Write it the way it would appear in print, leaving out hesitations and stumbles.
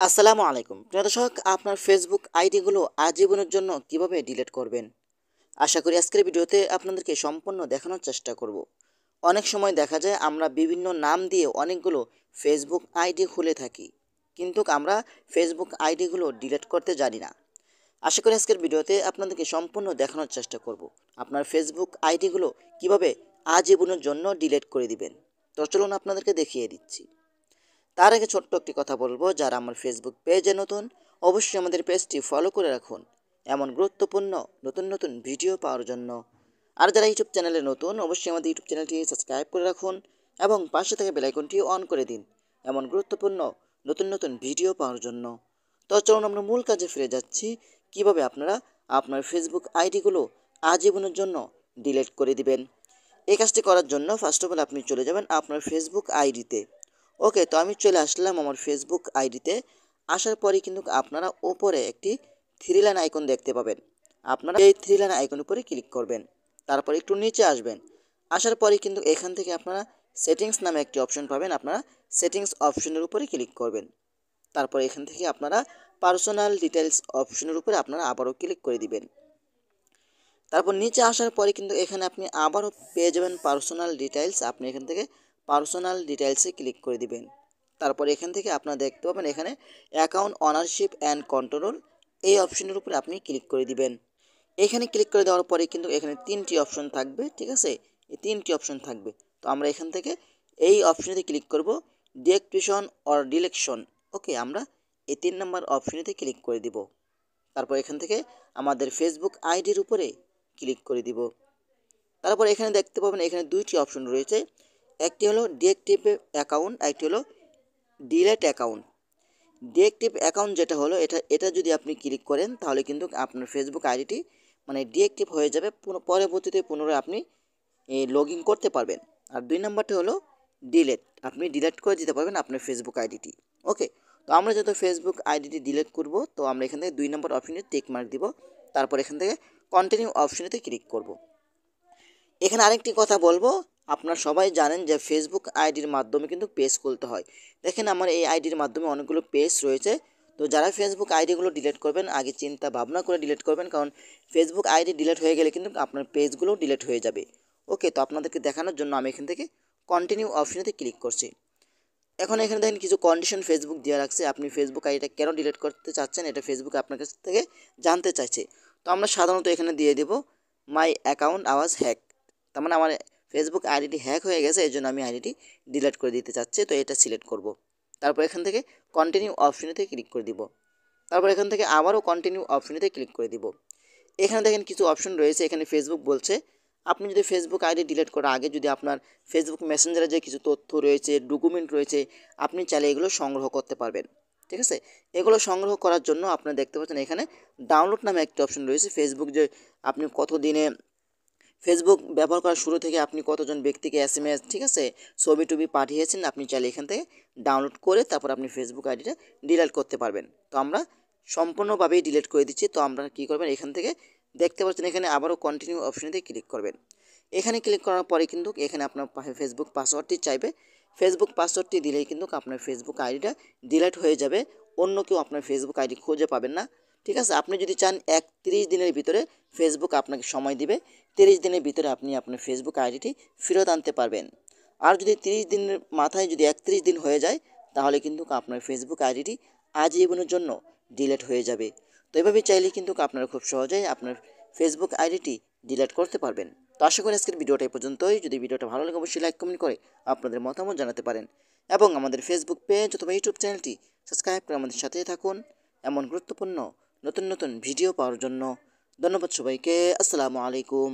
আসসালামু আলাইকুম প্রিয় দর্শক, আপনার ফেসবুক আইডিগুলো আজীবনের জন্য কিভাবে ডিলিট করবেন। আশা করি আজকের ভিডিওতে আপনাদেরকে সম্পূর্ণ দেখানোর চেষ্টা করব। অনেক সময় দেখা যায় আমরা বিভিন্ন নাম দিয়ে অনেকগুলো ফেসবুক আইডি খুলে থাকি, কিন্তু আমরা ফেসবুক আইডিগুলো ডিলিট করতে জানি না। আশা করি আজকের ভিডিওতে আপনাদেরকে সম্পূর্ণ দেখানোর চেষ্টা করব আপনার ফেসবুক আইডিগুলো কিভাবে আজীবনের জন্য ডিলিট করে দিবেন। তো চলুন আপনাদেরকে দেখিয়ে দিচ্ছি। তার আগে ছোট্ট একটি কথা বলবো, যারা আমার ফেসবুক পেজে নতুন অবশ্যই আমাদের পেজটি ফলো করে রাখুন এমন গুরুত্বপূর্ণ নতুন নতুন ভিডিও পাওয়ার জন্য। আর যারা ইউটিউব চ্যানেলে নতুন অবশ্যই আমাদের ইউটিউব চ্যানেলটি সাবস্ক্রাইব করে রাখুন এবং পাশে থাকা বেল আইকনটি অন করে দিন এমন গুরুত্বপূর্ণ নতুন নতুন ভিডিও পাওয়ার জন্য। তো চলুন আমরা মূল কাজে ফিরে যাচ্ছি, কিভাবে আপনারা আপনার ফেসবুক আইডিগুলো আজীবনের জন্য ডিলিট করে দিবেন। এই কাজটি করার জন্য ফার্স্ট অফ অল আপনি চলে যাবেন আপনার ফেসবুক আইডিতে। ওকে, তো আমি চলে আসলাম আমার ফেসবুক আইডিতে। আসার পরে কিন্তু আপনারা ওপরে একটি থ্রি লাইন আইকন দেখতে পাবেন। আপনারা এই থ্রি লাইন আইকন উপরে ক্লিক করবেন, তারপর একটু নিচে আসবেন। আসার পরে কিন্তু এখান থেকে আপনারা সেটিংস নামে একটি অপশন পাবেন, আপনারা সেটিংস অপশনের উপরে ক্লিক করবেন। তারপর এখান থেকে আপনারা পার্সোনাল ডিটেলস অপশনের উপরে আপনারা আবারও ক্লিক করে দিবেন। তারপর নিচে আসার পরে কিন্তু এখানে আপনি আবারও পেয়ে যাবেন পার্সোনাল ডিটেইলস। আপনি এখান থেকে পার্সোনাল ডিটেইলসে ক্লিক করে দিবেন। তারপর এখান থেকে আপনারা দেখতে পাবেন এখানে অ্যাকাউন্ট অনারশিপ অ্যান্ড কন্ট্রোল, এই অপশনের উপরে আপনি ক্লিক করে দিবেন। এখানে ক্লিক করে দেওয়ার পরে কিন্তু এখানে তিনটি অপশন থাকবে, ঠিক আছে? এই তিনটি অপশন থাকবে। তো আমরা এখান থেকে এই অপশনেতে ক্লিক করব, ডিএক্টিভেশন অর ডিলেকশন। ওকে, আমরা এই 3 নম্বর অপশনেতে ক্লিক করে দিব। তারপর এখান থেকে আমাদের ফেসবুক আইডির উপরে ক্লিক করে দিব। তারপর এখানে দেখতে পাবেন এখানে দুইটি অপশন রয়েছে, একটি হলো ডিএক্টিভ অ্যাকাউন্ট, একটি হলো ডিলেট অ্যাকাউন্ট। ডিএক্টিভ অ্যাকাউন্ট যেটা হলো এটা যদি আপনি ক্লিক করেন তাহলে কিন্তু আপনার ফেসবুক আইডিটি মানে ডিএক্টিভ হয়ে যাবে, পরবর্তীতে পুনরায় আপনি লগ ইন করতে পারবেন। আর 2 নাম্বারটা হলো ডিলেট, আপনি ডিলেট করে দিতে পারবেন আপনার ফেসবুক আইডিটি। ওকে, তো আমরা যত ফেসবুক আইডিটি ডিলিট করব, তো আমরা এখান থেকে 2 নম্বর অপশনে টিক মার্ক দিব। তারপর এখান থেকে কন্টিনিউ অপশনেতে ক্লিক করব। এখানে আরেকটি কথা বলবো, আপনারা সবাই জানেন যে ফেসবুক আইডির মাধ্যমে কিন্তু পেজ খুলতে হয়। দেখেন আমার এই আইডির মাধ্যমে অনেকগুলো পেজ রয়েছে। তো যারা ফেসবুক আইডিগুলো ডিলিট করবেন আগে চিন্তা ভাবনা করে ডিলিট করবেন, কারণ ফেসবুক আইডি ডিলিট হয়ে গেলে কিন্তু আপনার পেজগুলো ডিলিট হয়ে যাবে। ওকে, তো আপনাদেরকে দেখানোর জন্য আমি এখান থেকে কন্টিনিউ অপশনেতে ক্লিক করছি। এখন এখানে দেখেন কিছু কন্ডিশন ফেসবুক দেওয়া রাখছে, আপনি ফেসবুক আইডিটা কেন ডিলিট করতে চাচ্ছেন এটা ফেসবুক আপনার কাছ থেকে জানতে চাইছে। তো আমরা সাধারণত এখানে দিয়ে দেব মাই অ্যাকাউন্ট আওয়াজ হ্যাক, তার মানে আমার ফেসবুক আইডিটি হ্যাক হয়ে গেছে, এই জন্য আমি আইডিটি ডিলিট করে দিতে চাচ্ছি। তো এটা সিলেক্ট করব। তারপর এখান থেকে কন্টিনিউ অপশনেতে ক্লিক করে দিব। তারপর এখান থেকে আবারও কন্টিনিউ অপশনেতে ক্লিক করে দিব। এখানে দেখেন কিছু অপশন রয়েছে, এখানে ফেসবুক বলছে আপনি যদি ফেসবুক আইডি ডিলিট করার আগে যদি আপনার ফেসবুক মেসেঞ্জারে যে কিছু তথ্য রয়েছে, ডকুমেন্ট রয়েছে, আপনি চাইলে এগুলো সংগ্রহ করতে পারবেন। ঠিক আছে, এগুলো সংগ্রহ করার জন্য আপনারা দেখতে পাচ্ছেন এখানে ডাউনলোড নামে একটি অপশন রয়েছে। ফেসবুক যে আপনি কত দিনে ফেসবুক ব্যবহার করার শুরু থেকে আপনি কতজন ব্যক্তিকে এসএমএস, ঠিক আছে, ছবি টবি পাঠিয়েছেন, আপনি চাইলে এখান থেকে ডাউনলোড করে তারপর আপনি ফেসবুক আইডিটা ডিলিট করতে পারবেন। তো আমরা সম্পূর্ণভাবেই ডিলিট করে দিচ্ছি। তো আমরা কী করবেন, এখান থেকে দেখতে পাচ্ছেন এখানে আবারও কন্টিনিউ অপশনেতে ক্লিক করবেন। এখানে ক্লিক করার পরে কিন্তু এখানে আপনার ফেসবুক পাসওয়ার্ডটি চাইবে। ফেসবুক পাসওয়ার্ডটি দিলেই কিন্তু আপনার ফেসবুক আইডিটা ডিলিট হয়ে যাবে, অন্য কেউ আপনার ফেসবুক আইডি খুঁজে পাবেন না। ঠিক আছে, আপনি যদি চান 31 দিনের ভিতরে ফেসবুক আপনাকে সময় দিবে, 30 দিনের ভিতরে আপনি আপনার ফেসবুক আইডিটি ফেরত আনতে পারবেন। আর যদি 30 দিনের মাথায় যদি 31 দিন হয়ে যায় তাহলে কিন্তু আপনার ফেসবুক আইডিটি আজীবনের জন্য ডিলিট হয়ে যাবে। তো এভাবে চাইলে কিন্তু আপনারা খুব সহজেই আপনার ফেসবুক আইডিটি ডিলিট করতে পারবেন। তো আশা করি আজকের ভিডিওটা এই পর্যন্তই। যদি ভিডিওটা ভালো লাগে অবশ্যই লাইক কমেন্ট করে আপনাদের মতামত জানাতে পারেন এবং আমাদের ফেসবুক পেজ অথবা ইউটিউব চ্যানেলটি সাবস্ক্রাইব করে আমাদের সাথেই থাকুন এমন গুরুত্বপূর্ণ নতুন নতুন ভিডিও পাওয়ার জন্য। ধন্যবাদ সবাইকে। আসসালামু আলাইকুম।